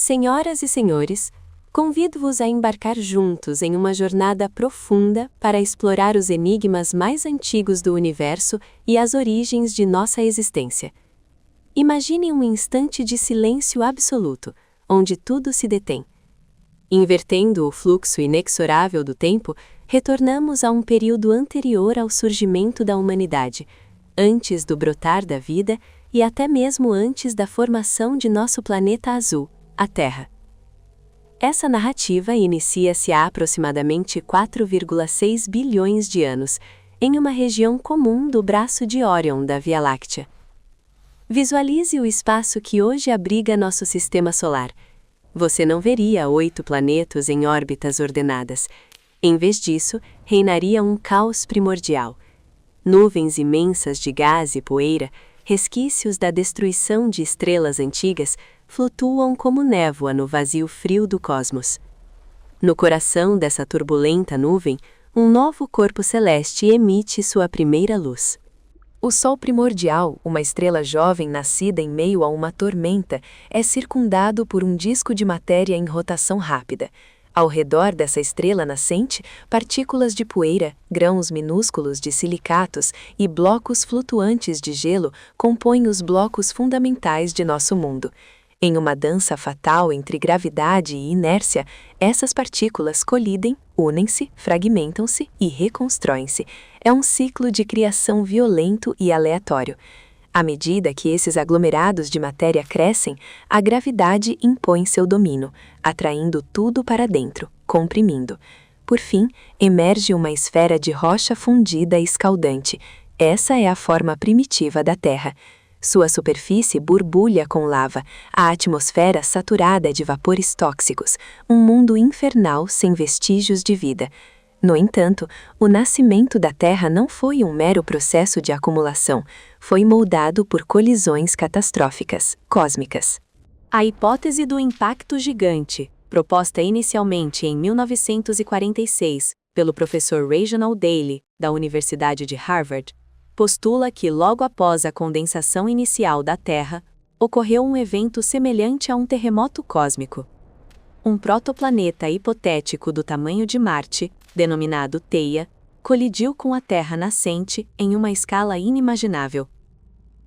Senhoras e senhores, convido-vos a embarcar juntos em uma jornada profunda para explorar os enigmas mais antigos do universo e as origens de nossa existência. Imagine um instante de silêncio absoluto, onde tudo se detém. Invertendo o fluxo inexorável do tempo, retornamos a um período anterior ao surgimento da humanidade, antes do brotar da vida e até mesmo antes da formação de nosso planeta azul, a Terra. Essa narrativa inicia-se há aproximadamente 4,6 bilhões de anos, em uma região comum do braço de Órion da Via Láctea. Visualize o espaço que hoje abriga nosso sistema solar. Você não veria 8 planetas em órbitas ordenadas. Em vez disso, reinaria um caos primordial. Nuvens imensas de gás e poeira, resquícios da destruição de estrelas antigas, flutuam como névoa no vazio frio do cosmos. No coração dessa turbulenta nuvem, um novo corpo celeste emite sua primeira luz. O Sol primordial, uma estrela jovem nascida em meio a uma tormenta, é circundado por um disco de matéria em rotação rápida. Ao redor dessa estrela nascente, partículas de poeira, grãos minúsculos de silicatos e blocos flutuantes de gelo compõem os blocos fundamentais de nosso mundo. Em uma dança fatal entre gravidade e inércia, essas partículas colidem, unem-se, fragmentam-se e reconstroem-se. É um ciclo de criação violento e aleatório. À medida que esses aglomerados de matéria crescem, a gravidade impõe seu domínio, atraindo tudo para dentro, comprimindo. Por fim, emerge uma esfera de rocha fundida e escaldante. Essa é a forma primitiva da Terra. Sua superfície borbulha com lava, a atmosfera saturada de vapores tóxicos, um mundo infernal sem vestígios de vida. No entanto, o nascimento da Terra não foi um mero processo de acumulação, foi moldado por colisões catastróficas, cósmicas. A hipótese do impacto gigante, proposta inicialmente em 1946 pelo professor Reginald Daly, da Universidade de Harvard, postula que logo após a condensação inicial da Terra, ocorreu um evento semelhante a um terremoto cósmico. Um protoplaneta hipotético do tamanho de Marte, denominado Theia, colidiu com a Terra nascente em uma escala inimaginável.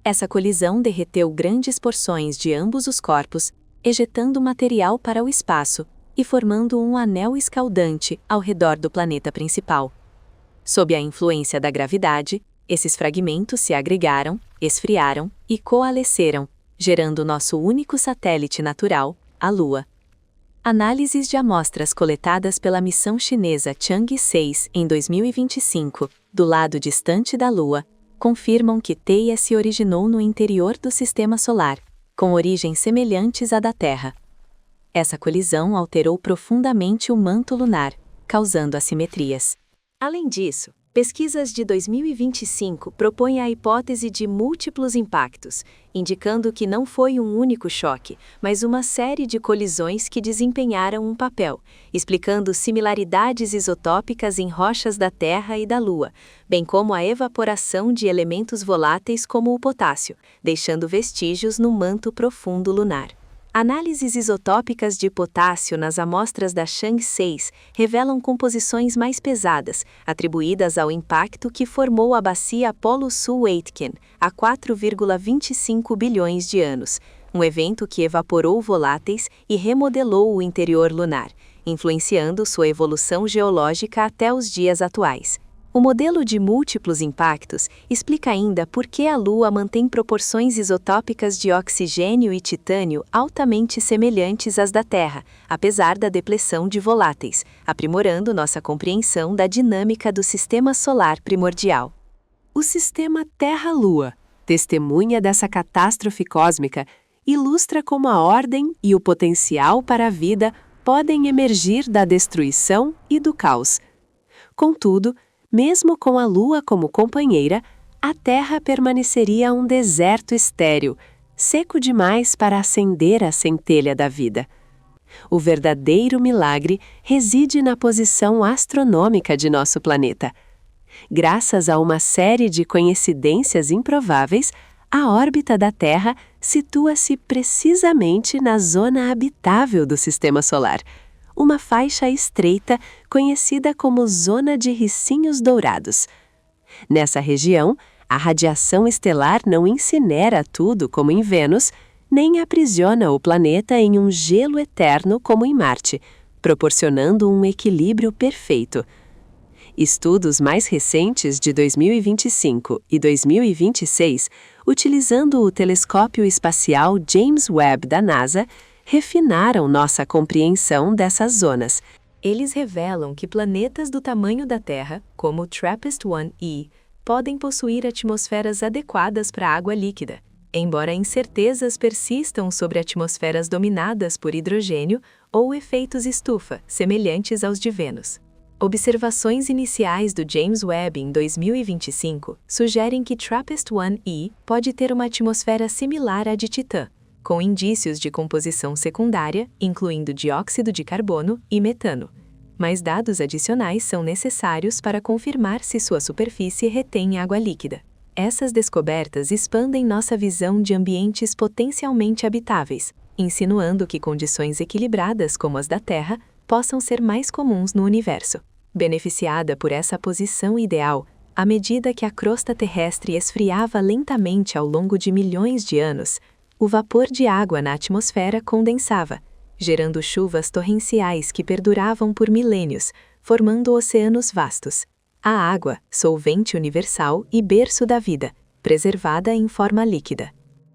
Essa colisão derreteu grandes porções de ambos os corpos, ejetando material para o espaço e formando um anel escaldante ao redor do planeta principal. Sob a influência da gravidade, esses fragmentos se agregaram, esfriaram e coalesceram, gerando nosso único satélite natural, a Lua. Análises de amostras coletadas pela missão chinesa Chang'e 6 em 2025, do lado distante da Lua, confirmam que Theia se originou no interior do Sistema Solar, com origens semelhantes à da Terra. Essa colisão alterou profundamente o manto lunar, causando assimetrias. Além disso, pesquisas de 2025 propõem a hipótese de múltiplos impactos, indicando que não foi um único choque, mas uma série de colisões que desempenharam um papel, explicando similaridades isotópicas em rochas da Terra e da Lua, bem como a evaporação de elementos voláteis como o potássio, deixando vestígios no manto profundo lunar. Análises isotópicas de potássio nas amostras da Chang'e 6 revelam composições mais pesadas, atribuídas ao impacto que formou a bacia Polo Sul-Aitken há 4,25 bilhões de anos, um evento que evaporou voláteis e remodelou o interior lunar, influenciando sua evolução geológica até os dias atuais. O modelo de múltiplos impactos explica ainda por que a Lua mantém proporções isotópicas de oxigênio e titânio altamente semelhantes às da Terra, apesar da depleção de voláteis, aprimorando nossa compreensão da dinâmica do sistema solar primordial. O sistema Terra-Lua, testemunha dessa catástrofe cósmica, ilustra como a ordem e o potencial para a vida podem emergir da destruição e do caos. Contudo, mesmo com a Lua como companheira, a Terra permaneceria um deserto estéril, seco demais para acender a centelha da vida. O verdadeiro milagre reside na posição astronômica de nosso planeta. Graças a uma série de coincidências improváveis, A órbita da Terra situa-se precisamente na zona habitável do Sistema Solar, uma faixa estreita conhecida como Zona de Ricinhos Dourados. Nessa região, a radiação estelar não incinera tudo como em Vênus, nem aprisiona o planeta em um gelo eterno como em Marte, proporcionando um equilíbrio perfeito. Estudos mais recentes de 2025 e 2026, utilizando o telescópio espacial James Webb da NASA, refinaram nossa compreensão dessas zonas. Eles revelam que planetas do tamanho da Terra, como o TRAPPIST-1e, podem possuir atmosferas adequadas para água líquida, embora incertezas persistam sobre atmosferas dominadas por hidrogênio ou efeitos estufa, semelhantes aos de Vênus. Observações iniciais do James Webb em 2025 sugerem que TRAPPIST-1e pode ter uma atmosfera similar à de Titã, com indícios de composição secundária, incluindo dióxido de carbono e metano. Mas dados adicionais são necessários para confirmar se sua superfície retém água líquida. Essas descobertas expandem nossa visão de ambientes potencialmente habitáveis, insinuando que condições equilibradas como as da Terra possam ser mais comuns no universo. Beneficiada por essa posição ideal, à medida que a crosta terrestre esfriava lentamente ao longo de milhões de anos, o vapor de água na atmosfera condensava, gerando chuvas torrenciais que perduravam por milênios, formando oceanos vastos. A água, solvente universal e berço da vida, preservada em forma líquida.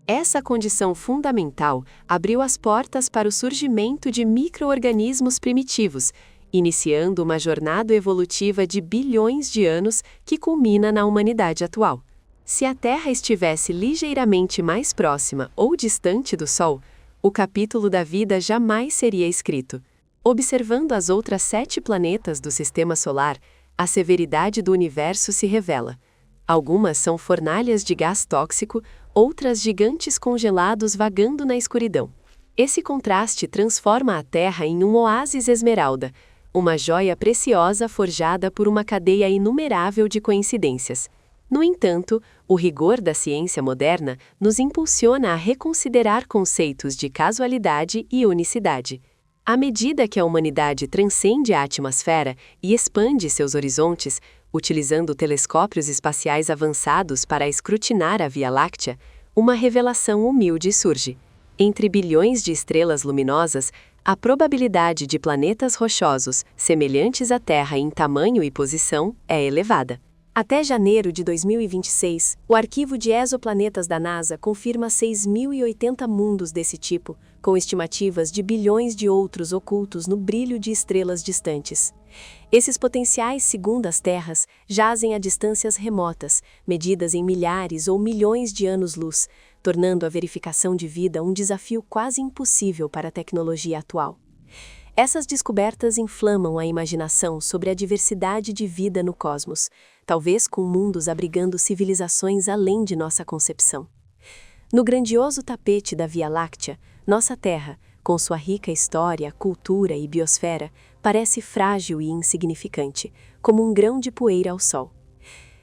Essa condição fundamental abriu as portas para o surgimento de micro-organismos primitivos, iniciando uma jornada evolutiva de bilhões de anos que culmina na humanidade atual. Se a Terra estivesse ligeiramente mais próxima ou distante do Sol, o capítulo da vida jamais seria escrito. Observando as outras 7 planetas do Sistema Solar, a severidade do universo se revela. Algumas são fornalhas de gás tóxico, outras gigantes congelados vagando na escuridão. Esse contraste transforma a Terra em um oásis esmeralda, uma joia preciosa forjada por uma cadeia inumerável de coincidências. No entanto, o rigor da ciência moderna nos impulsiona a reconsiderar conceitos de casualidade e unicidade. À medida que a humanidade transcende a atmosfera e expande seus horizontes, utilizando telescópios espaciais avançados para escrutinar a Via Láctea, uma revelação humilde surge. Entre bilhões de estrelas luminosas, a probabilidade de planetas rochosos, semelhantes à Terra em tamanho e posição, é elevada. Até janeiro de 2026, o arquivo de exoplanetas da NASA confirma 6.080 mundos desse tipo, com estimativas de bilhões de outros ocultos no brilho de estrelas distantes. Esses potenciais segundas terras jazem a distâncias remotas, medidas em milhares ou milhões de anos-luz, tornando a verificação de vida um desafio quase impossível para a tecnologia atual. Essas descobertas inflamam a imaginação sobre a diversidade de vida no cosmos, talvez com mundos abrigando civilizações além de nossa concepção. No grandioso tapete da Via Láctea, nossa Terra, com sua rica história, cultura e biosfera, parece frágil e insignificante, como um grão de poeira ao Sol.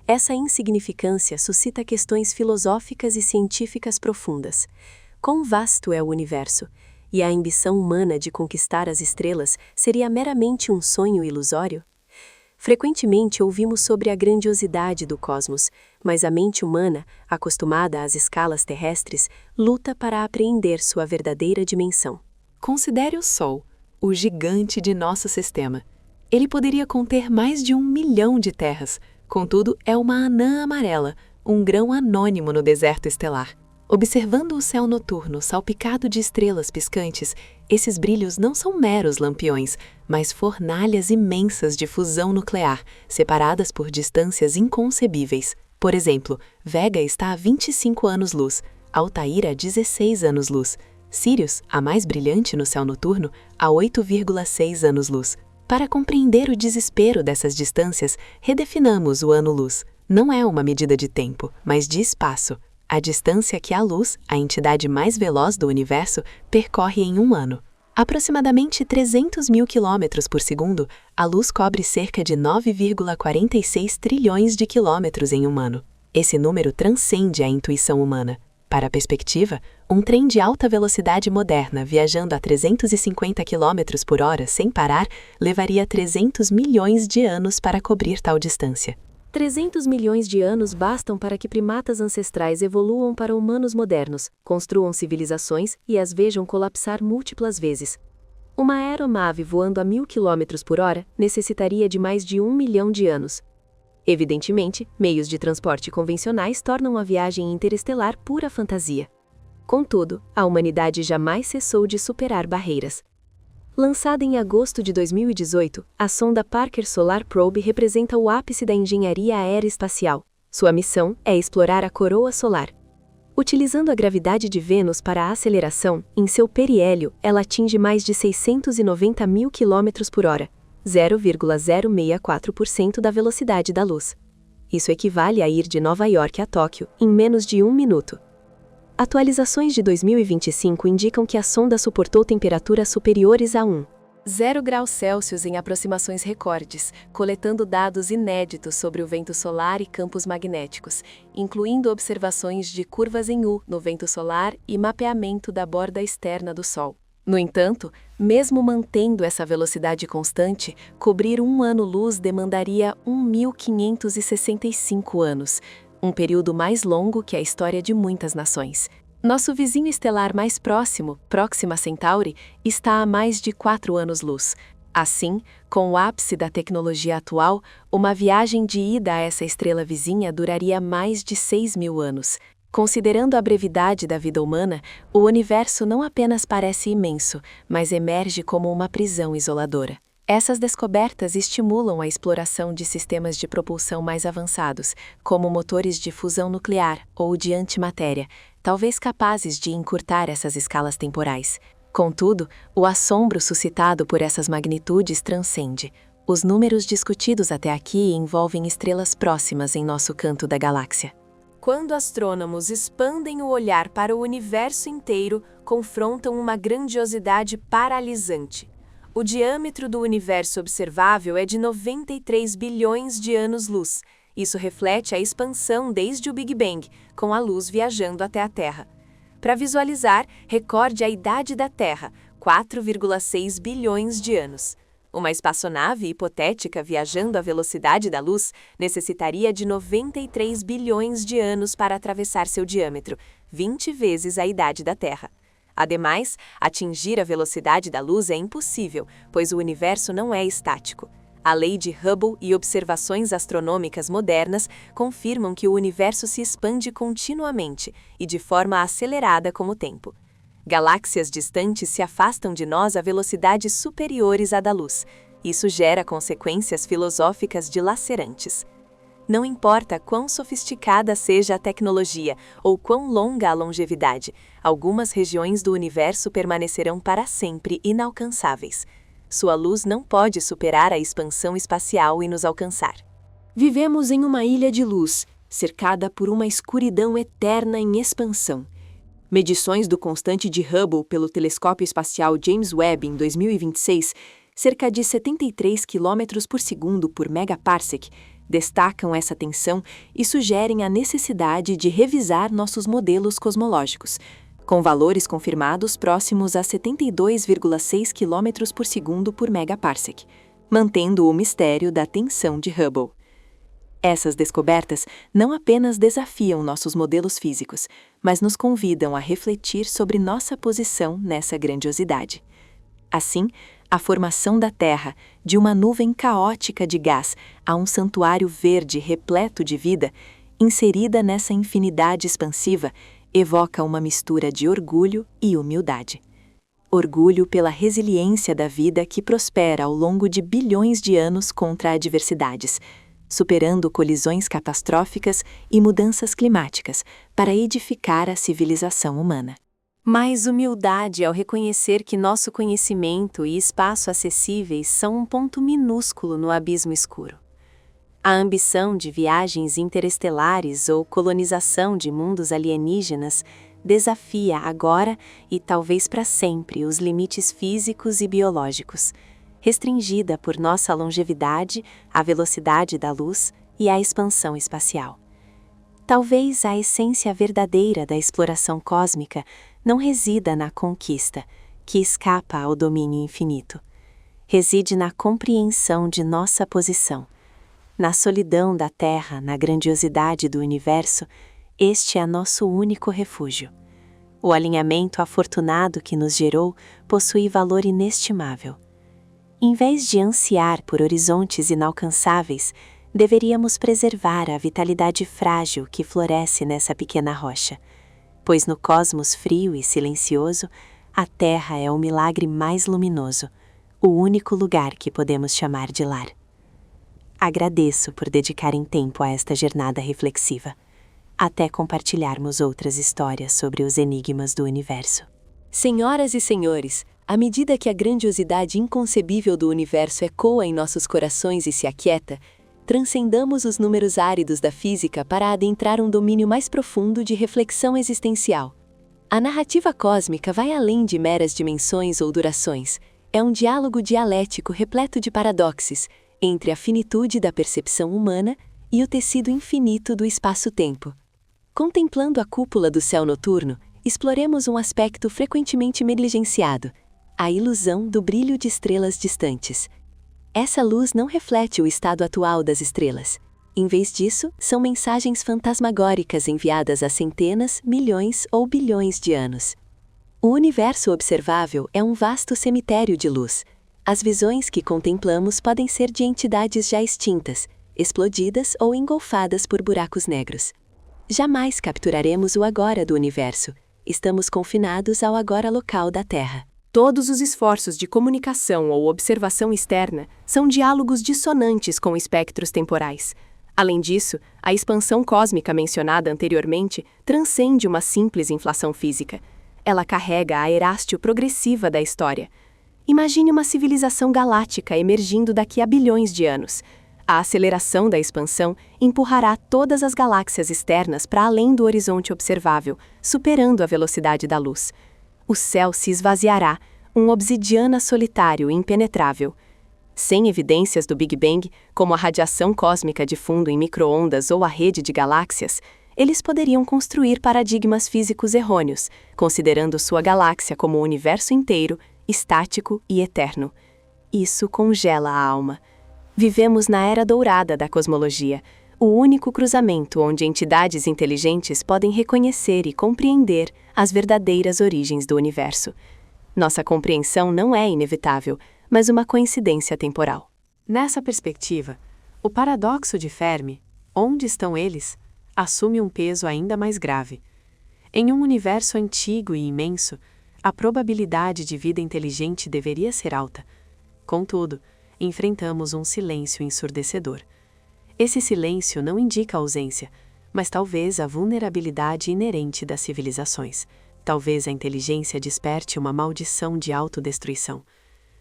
Essa insignificância suscita questões filosóficas e científicas profundas. Quão vasto é o universo? E a ambição humana de conquistar as estrelas seria meramente um sonho ilusório? Frequentemente ouvimos sobre a grandiosidade do cosmos, mas a mente humana, acostumada às escalas terrestres, luta para apreender sua verdadeira dimensão. Considere o Sol, o gigante de nosso sistema. Ele poderia conter mais de 1 milhão de terras, contudo é uma anã amarela, um grão anônimo no deserto estelar. Observando o céu noturno salpicado de estrelas piscantes, esses brilhos não são meros lampiões, mas fornalhas imensas de fusão nuclear, separadas por distâncias inconcebíveis. Por exemplo, Vega está a 25 anos-luz, Altair a 16 anos-luz, Sirius, a mais brilhante no céu noturno, a 8,6 anos-luz. Para compreender o desespero dessas distâncias, redefinamos o ano-luz. Não é uma medida de tempo, mas de espaço. A distância que a luz, a entidade mais veloz do universo, percorre em um ano. Aproximadamente 300 mil quilômetros por segundo, a luz cobre cerca de 9,46 trilhões de quilômetros em um ano. Esse número transcende a intuição humana. Para a perspectiva, um trem de alta velocidade moderna viajando a 350 km por hora sem parar levaria 300 milhões de anos para cobrir tal distância. 300 milhões de anos bastam para que primatas ancestrais evoluam para humanos modernos, construam civilizações e as vejam colapsar múltiplas vezes. Uma aeronave voando a 1000 km por hora necessitaria de mais de 1 milhão de anos. Evidentemente, meios de transporte convencionais tornam a viagem interestelar pura fantasia. Contudo, a humanidade jamais cessou de superar barreiras. Lançada em agosto de 2018, a sonda Parker Solar Probe representa o ápice da engenharia aeroespacial. Sua missão é explorar a coroa solar. Utilizando a gravidade de Vênus para a aceleração, em seu periélio, ela atinge mais de 690 mil km por hora, 0,064% da velocidade da luz. Isso equivale a ir de Nova York a Tóquio em menos de 1 minuto. Atualizações de 2025 indicam que a sonda suportou temperaturas superiores a 1,0 graus Celsius em aproximações recordes, coletando dados inéditos sobre o vento solar e campos magnéticos, incluindo observações de curvas em U no vento solar e mapeamento da borda externa do Sol. No entanto, mesmo mantendo essa velocidade constante, cobrir um ano-luz demandaria 1.565 anos, um período mais longo que a história de muitas nações. Nosso vizinho estelar mais próximo, Próxima Centauri, está a mais de 4 anos-luz. Assim, com o ápice da tecnologia atual, uma viagem de ida a essa estrela vizinha duraria mais de 6.000 anos. Considerando a brevidade da vida humana, o universo não apenas parece imenso, mas emerge como uma prisão isoladora. Essas descobertas estimulam a exploração de sistemas de propulsão mais avançados, como motores de fusão nuclear ou de antimatéria, talvez capazes de encurtar essas escalas temporais. Contudo, o assombro suscitado por essas magnitudes transcende. Os números discutidos até aqui envolvem estrelas próximas em nosso canto da galáxia. Quando astrônomos expandem o olhar para o universo inteiro, confrontam uma grandiosidade paralisante. O diâmetro do universo observável é de 93 bilhões de anos-luz. Isso reflete a expansão desde o Big Bang, com a luz viajando até a Terra. Para visualizar, recorde a idade da Terra, 4,6 bilhões de anos. Uma espaçonave hipotética viajando à velocidade da luz necessitaria de 93 bilhões de anos para atravessar seu diâmetro, 20 vezes a idade da Terra. Ademais, atingir a velocidade da luz é impossível, pois o universo não é estático. A lei de Hubble e observações astronômicas modernas confirmam que o universo se expande continuamente e de forma acelerada com o tempo. Galáxias distantes se afastam de nós a velocidades superiores à da luz. Isso gera consequências filosóficas dilacerantes. Não importa quão sofisticada seja a tecnologia ou quão longa a longevidade, algumas regiões do universo permanecerão para sempre inalcançáveis. Sua luz não pode superar a expansão espacial e nos alcançar. Vivemos em uma ilha de luz, cercada por uma escuridão eterna em expansão. Medições do constante de Hubble pelo telescópio espacial James Webb em 2026, cerca de 73 km por segundo por megaparsec, destacam essa tensão e sugerem a necessidade de revisar nossos modelos cosmológicos, com valores confirmados próximos a 72,6 km por segundo por megaparsec, mantendo o mistério da tensão de Hubble. Essas descobertas não apenas desafiam nossos modelos físicos, mas nos convidam a refletir sobre nossa posição nessa grandiosidade. Assim, a formação da Terra, de uma nuvem caótica de gás a um santuário verde repleto de vida, inserida nessa infinidade expansiva, evoca uma mistura de orgulho e humildade. Orgulho pela resiliência da vida que prospera ao longo de bilhões de anos contra adversidades, superando colisões catastróficas e mudanças climáticas para edificar a civilização humana. Mais humildade ao reconhecer que nosso conhecimento e espaço acessíveis são um ponto minúsculo no abismo escuro. A ambição de viagens interestelares ou colonização de mundos alienígenas desafia agora e talvez para sempre os limites físicos e biológicos, restringida por nossa longevidade, a velocidade da luz e a expansão espacial. Talvez a essência verdadeira da exploração cósmica não resida na conquista, que escapa ao domínio infinito. Reside na compreensão de nossa posição. Na solidão da Terra, na grandiosidade do universo, este é nosso único refúgio. O alinhamento afortunado que nos gerou possui valor inestimável. Em vez de ansiar por horizontes inalcançáveis, deveríamos preservar a vitalidade frágil que floresce nessa pequena rocha, pois no cosmos frio e silencioso, a Terra é o milagre mais luminoso, o único lugar que podemos chamar de lar. Agradeço por dedicarem tempo a esta jornada reflexiva, até compartilharmos outras histórias sobre os enigmas do universo. Senhoras e senhores, à medida que a grandiosidade inconcebível do universo ecoa em nossos corações e se aquieta, transcendamos os números áridos da física para adentrar um domínio mais profundo de reflexão existencial. A narrativa cósmica vai além de meras dimensões ou durações. É um diálogo dialético repleto de paradoxos entre a finitude da percepção humana e o tecido infinito do espaço-tempo. Contemplando a cúpula do céu noturno, exploremos um aspecto frequentemente negligenciado: a ilusão do brilho de estrelas distantes. Essa luz não reflete o estado atual das estrelas. Em vez disso, são mensagens fantasmagóricas enviadas há centenas, milhões ou bilhões de anos. O universo observável é um vasto cemitério de luz. As visões que contemplamos podem ser de entidades já extintas, explodidas ou engolfadas por buracos negros. Jamais capturaremos o agora do universo. Estamos confinados ao agora local da Terra. Todos os esforços de comunicação ou observação externa são diálogos dissonantes com espectros temporais. Além disso, a expansão cósmica mencionada anteriormente transcende uma simples inflação física. Ela carrega a erástio progressiva da história. Imagine uma civilização galáctica emergindo daqui a bilhões de anos. A aceleração da expansão empurrará todas as galáxias externas para além do horizonte observável, superando a velocidade da luz. O céu se esvaziará, um obsidiana solitário e impenetrável. Sem evidências do Big Bang, como a radiação cósmica de fundo em micro-ondas ou a rede de galáxias, eles poderiam construir paradigmas físicos errôneos, considerando sua galáxia como o universo inteiro, estático e eterno. Isso congela a alma. Vivemos na era dourada da cosmologia, o único cruzamento onde entidades inteligentes podem reconhecer e compreender as verdadeiras origens do universo. Nossa compreensão não é inevitável, mas uma coincidência temporal. Nessa perspectiva, o paradoxo de Fermi, onde estão eles, assume um peso ainda mais grave. Em um universo antigo e imenso, a probabilidade de vida inteligente deveria ser alta. Contudo, enfrentamos um silêncio ensurdecedor. Esse silêncio não indica ausência, mas talvez a vulnerabilidade inerente das civilizações. Talvez a inteligência desperte uma maldição de autodestruição.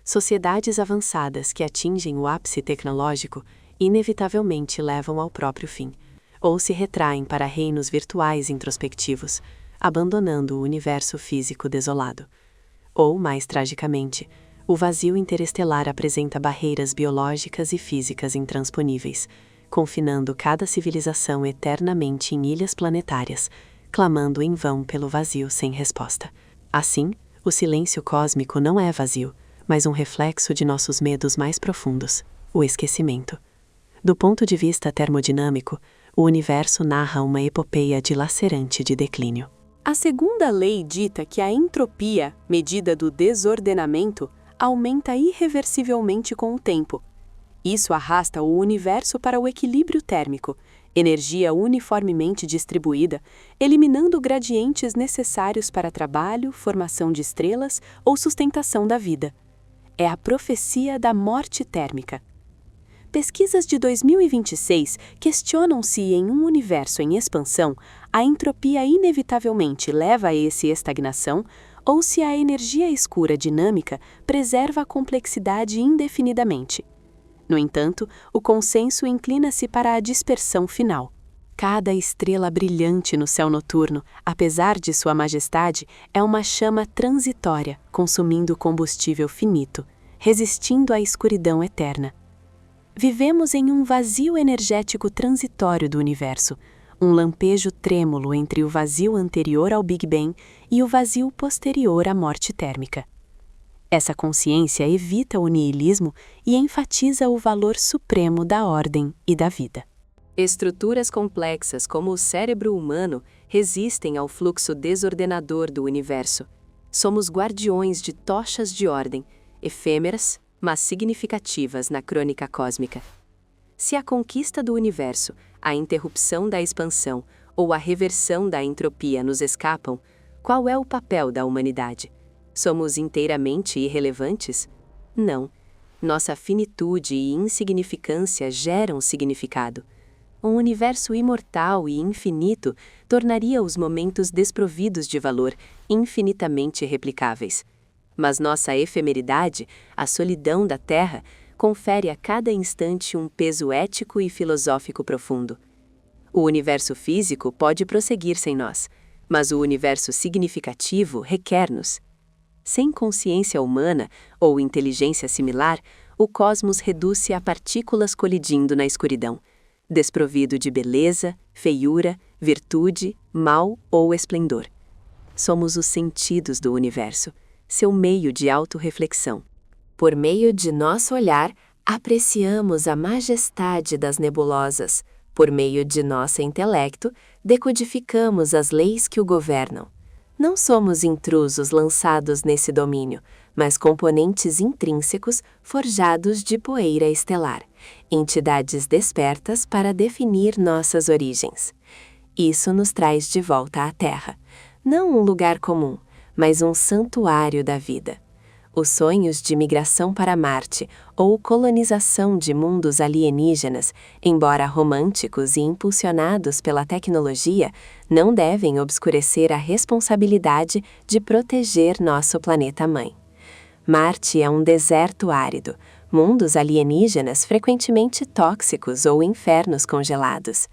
Sociedades avançadas que atingem o ápice tecnológico inevitavelmente levam ao próprio fim, ou se retraem para reinos virtuais introspectivos, abandonando o universo físico desolado. Ou, mais tragicamente, o vazio interestelar apresenta barreiras biológicas e físicas intransponíveis, confinando cada civilização eternamente em ilhas planetárias, clamando em vão pelo vazio sem resposta. Assim, o silêncio cósmico não é vazio, mas um reflexo de nossos medos mais profundos, o esquecimento. Do ponto de vista termodinâmico, o universo narra uma epopeia dilacerante de declínio. A segunda lei dita que a entropia, medida do desordenamento, aumenta irreversivelmente com o tempo. Isso arrasta o universo para o equilíbrio térmico, energia uniformemente distribuída, eliminando gradientes necessários para trabalho, formação de estrelas ou sustentação da vida. É a profecia da morte térmica. Pesquisas de 2026 questionam se, em um universo em expansão, a entropia inevitavelmente leva a essa estagnação ou se a energia escura dinâmica preserva a complexidade indefinidamente. No entanto, o consenso inclina-se para a dispersão final. Cada estrela brilhante no céu noturno, apesar de sua majestade, é uma chama transitória, consumindo combustível finito, resistindo à escuridão eterna. Vivemos em um vazio energético transitório do universo, um lampejo trêmulo entre o vazio anterior ao Big Bang e o vazio posterior à morte térmica. Essa consciência evita o niilismo e enfatiza o valor supremo da ordem e da vida. Estruturas complexas como o cérebro humano resistem ao fluxo desordenador do universo. Somos guardiões de tochas de ordem, efêmeras, mas significativas na crônica cósmica. Se a conquista do universo, a interrupção da expansão ou a reversão da entropia nos escapam, qual é o papel da humanidade? Somos inteiramente irrelevantes? Não. Nossa finitude e insignificância geram significado. Um universo imortal e infinito tornaria os momentos desprovidos de valor infinitamente replicáveis. Mas nossa efemeridade, a solidão da Terra, confere a cada instante um peso ético e filosófico profundo. O universo físico pode prosseguir sem nós, mas o universo significativo requer-nos. Sem consciência humana ou inteligência similar, o cosmos reduz-se a partículas colidindo na escuridão, desprovido de beleza, feiura, virtude, mal ou esplendor. Somos os sentidos do universo, seu meio de autorreflexão. Por meio de nosso olhar, apreciamos a majestade das nebulosas. Por meio de nosso intelecto, decodificamos as leis que o governam. Não somos intrusos lançados nesse domínio, mas componentes intrínsecos forjados de poeira estelar, entidades despertas para definir nossas origens. Isso nos traz de volta à Terra, não um lugar comum, mas um santuário da vida. Os sonhos de migração para Marte ou colonização de mundos alienígenas, embora românticos e impulsionados pela tecnologia, não devem obscurecer a responsabilidade de proteger nosso planeta-mãe. Marte é um deserto árido, mundos alienígenas frequentemente tóxicos ou infernos congelados.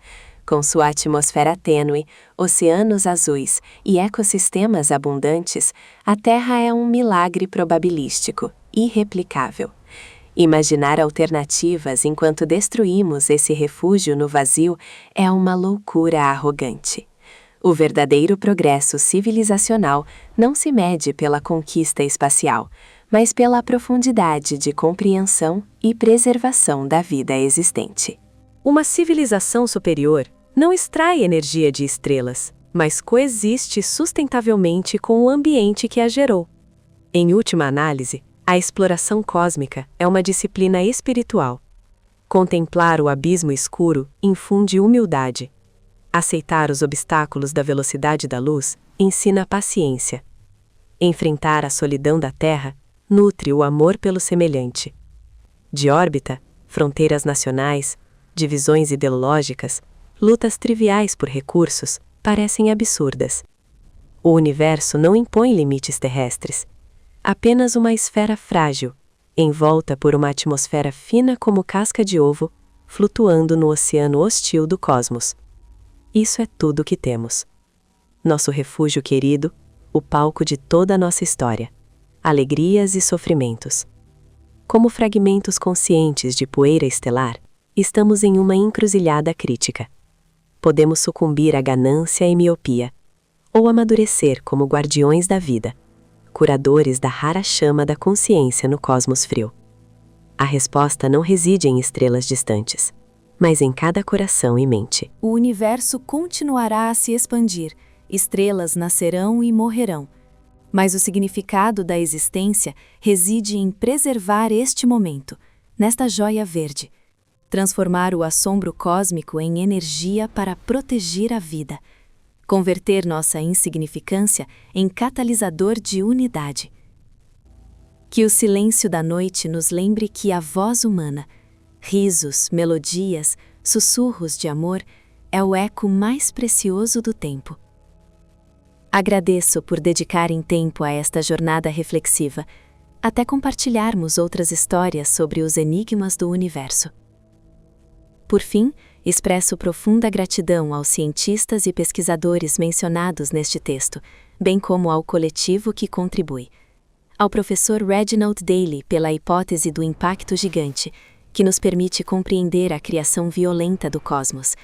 Com sua atmosfera tênue, oceanos azuis e ecossistemas abundantes, a Terra é um milagre probabilístico, irreplicável. Imaginar alternativas enquanto destruímos esse refúgio no vazio é uma loucura arrogante. O verdadeiro progresso civilizacional não se mede pela conquista espacial, mas pela profundidade de compreensão e preservação da vida existente. Uma civilização superior não extrai energia de estrelas, mas coexiste sustentavelmente com o ambiente que a gerou. Em última análise, a exploração cósmica é uma disciplina espiritual. Contemplar o abismo escuro infunde humildade. Aceitar os obstáculos da velocidade da luz ensina paciência. Enfrentar a solidão da Terra nutre o amor pelo semelhante. De órbita, fronteiras nacionais, divisões ideológicas, lutas triviais por recursos, parecem absurdas. O universo não impõe limites terrestres. Apenas uma esfera frágil, envolta por uma atmosfera fina como casca de ovo, flutuando no oceano hostil do cosmos. Isso é tudo o que temos. Nosso refúgio querido, o palco de toda a nossa história, alegrias e sofrimentos. Como fragmentos conscientes de poeira estelar, estamos em uma encruzilhada crítica. Podemos sucumbir à ganância e miopia, ou amadurecer como guardiões da vida, curadores da rara chama da consciência no cosmos frio. A resposta não reside em estrelas distantes, mas em cada coração e mente. O universo continuará a se expandir, estrelas nascerão e morrerão. Mas o significado da existência reside em preservar este momento, nesta joia verde. Transformar o assombro cósmico em energia para proteger a vida. Converter nossa insignificância em catalisador de unidade. Que o silêncio da noite nos lembre que a voz humana, risos, melodias, sussurros de amor, é o eco mais precioso do tempo. Agradeço por dedicarem tempo a esta jornada reflexiva, até compartilharmos outras histórias sobre os enigmas do universo. Por fim, expresso profunda gratidão aos cientistas e pesquisadores mencionados neste texto, bem como ao coletivo que contribui. Ao professor Reginald Daly pela hipótese do impacto gigante, que nos permite compreender a criação violenta do cosmos.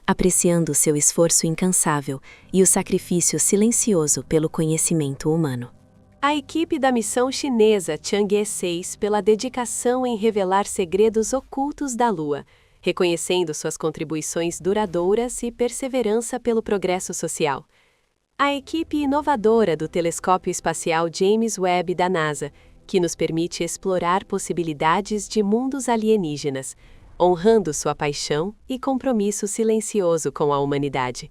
apreciando seu esforço incansável e o sacrifício silencioso pelo conhecimento humano. A equipe da missão chinesa Chang'e 6 pela dedicação em revelar segredos ocultos da Lua, reconhecendo suas contribuições duradouras e perseverança pelo progresso social. A equipe inovadora do Telescópio Espacial James Webb da NASA, que nos permite explorar possibilidades de mundos alienígenas, honrando sua paixão e compromisso silencioso com a humanidade.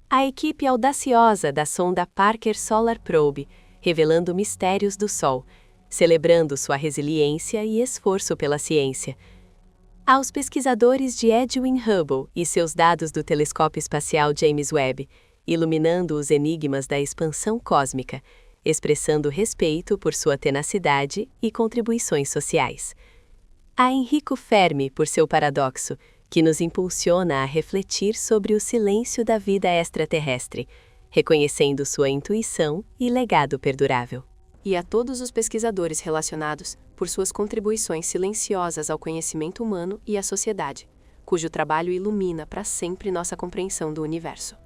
A equipe audaciosa da sonda Parker Solar Probe, revelando mistérios do Sol, celebrando sua resiliência e esforço pela ciência. Aos pesquisadores de Edwin Hubble e seus dados do Telescópio Espacial James Webb, iluminando os enigmas da expansão cósmica, expressando respeito por sua tenacidade e contribuições sociais. A Enrico Fermi por seu paradoxo, que nos impulsiona a refletir sobre o silêncio da vida extraterrestre, reconhecendo sua intuição e legado perdurável. E a todos os pesquisadores relacionados por suas contribuições silenciosas ao conhecimento humano e à sociedade, cujo trabalho ilumina para sempre nossa compreensão do universo.